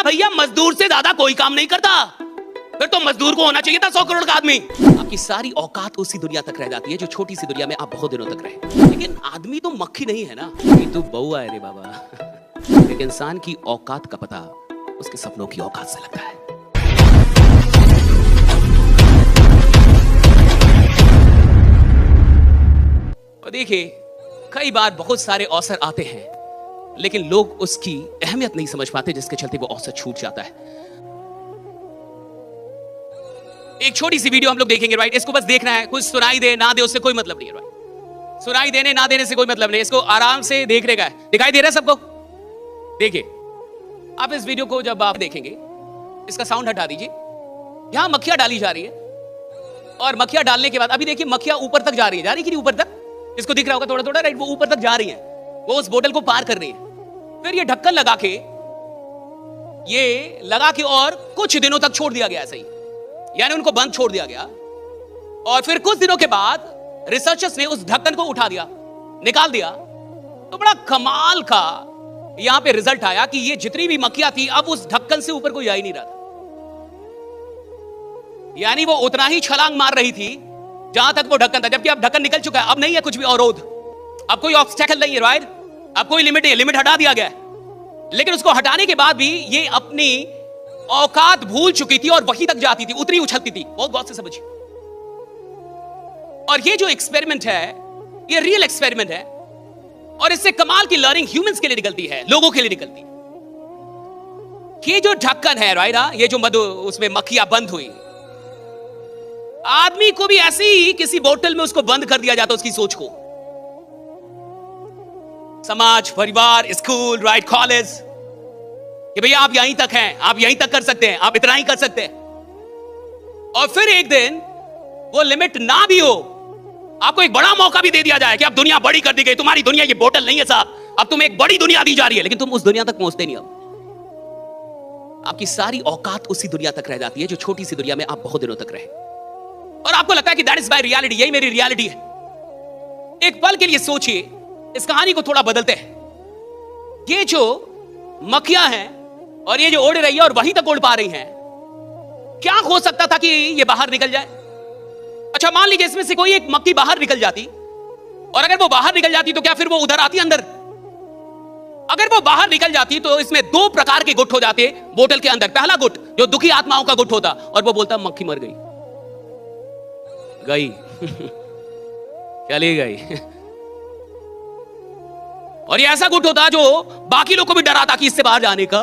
भैया मजदूर से ज्यादा कोई काम नहीं करता, फिर तो मजदूर को होना चाहिए था 100 करोड़ का आदमी। आपकी सारी औकात उसी दुनिया तक रह जाती है जो छोटी सी दुनिया में आप बहुत दिनों तक रहे। लेकिन आदमी तो मक्खी नहीं है ना, ये तो बउआ है रे बाबा। एक इंसान की औकात का पता उसके सपनों की औकात से लगता है। और देखिए, कई बार बहुत सारे अवसर आते हैं लेकिन लोग उसकी अहमियत नहीं समझ पाते, जिसके चलते वो अवसर छूट जाता है। एक छोटी सी वीडियो हम लोग देखेंगे, राइट। इसको बस देखना है, कुछ सुनाई दे ना दे उससे कोई मतलब नहीं है, राइट। सुनाई देने ना देने से कोई मतलब नहीं, इसको आराम से देखने का है। दिखाई दे रहा है सबको? देखिए, आप इस वीडियो को जब आप देखेंगे, इसका साउंड हटा दीजिए। यहां मक्खियां डाली जा रही है और मक्खियां डालने के बाद अभी देखिए मक्खियां ऊपर तक जा रही है, कि नहीं ऊपर तक? इसको दिख रहा होगा थोड़ा थोड़ा, राइट। वो ऊपर तक जा रही है, वो उस बोतल को पार कर रही है। फिर ये ढक्कन लगा के और कुछ दिनों तक छोड़ दिया गया ऐसे ही, यानी उनको बंद छोड़ दिया गया। और फिर कुछ दिनों के बाद रिसर्चर्स ने उस ढक्कन को उठा दिया, निकाल दिया। तो बड़ा कमाल का यहां पे रिजल्ट आया कि ये जितनी भी मक्खियां थी अब उस ढक्कन से ऊपर कोई आ ही नहीं रहा था। यानी वो उतना ही छलांग मार रही थी जहां तक वो ढक्कन था, जबकि अब ढक्कन निकल चुका है। अब नहीं है कुछ भी अवरोध, अब कोई ऑब्स्टेकल नहीं है, राइट। अब कोई लिमिट नहीं, लिमिट हटा दिया गया है। लेकिन उसको हटाने के बाद भी ये अपनी औकात भूल चुकी थी और वहीं तक जाती थी, उतनी उछलती थी। बहुत गौर से समझिए। और ये जो एक्सपेरिमेंट है, ये रियल एक्सपेरिमेंट है और इससे कमाल की लर्निंग ह्यूमंस के लिए निकलती है, लोगों के लिए निकलती है। ये जो ढक्कन है, राइट, ये जो मधु उसमें मक्खियां बंद हुई, आदमी को भी ऐसे ही किसी बोतल में उसको बंद कर दिया जाता, उसकी सोच को। समाज, परिवार, स्कूल, राइट, कॉलेज, कि भैया आप यहीं तक हैं, आप यहीं तक कर सकते हैं, आप इतना ही कर सकते हैं। और फिर एक दिन वो लिमिट ना भी हो, आपको एक बड़ा मौका भी दे दिया जाए कि अब दुनिया बड़ी कर दी गई, तुम्हारी दुनिया ये बोतल नहीं है साहब, अब तुम्हें एक बड़ी दुनिया दी जा रही है, लेकिन तुम उस दुनिया तक पहुंचते नहीं। अब आपकी सारी औकात उसी दुनिया तक रह जाती है जो छोटी सी दुनिया में आप बहुत दिनों तक रहे। और आपको लगता है कि दैट इज माय रियलिटी, यही मेरी रियलिटी है। एक पल के लिए सोचिए, इस कहानी को थोड़ा बदलते हैं। ये जो मक्खियां हैं और ये जो उड़ रही है और वहीं तक उड़ पा रही हैं, क्या हो सकता था कि ये बाहर निकल जाए? अच्छा, मान लीजिए इसमें से कोई एक मक्खी बाहर निकल जाती, और अगर वो बाहर निकल जाती तो क्या फिर वो उधर आती अंदर? अगर वो बाहर निकल जाती तो इसमें दो प्रकार के गुट हो जाते बोतल के अंदर। पहला गुट जो दुखी आत्माओं का गुट होता, और वो बोलता मक्खी मर गई, गई चली गई। और ये ऐसा गुट होता जो बाकी लोग को भी डराता कि इससे बाहर जाने का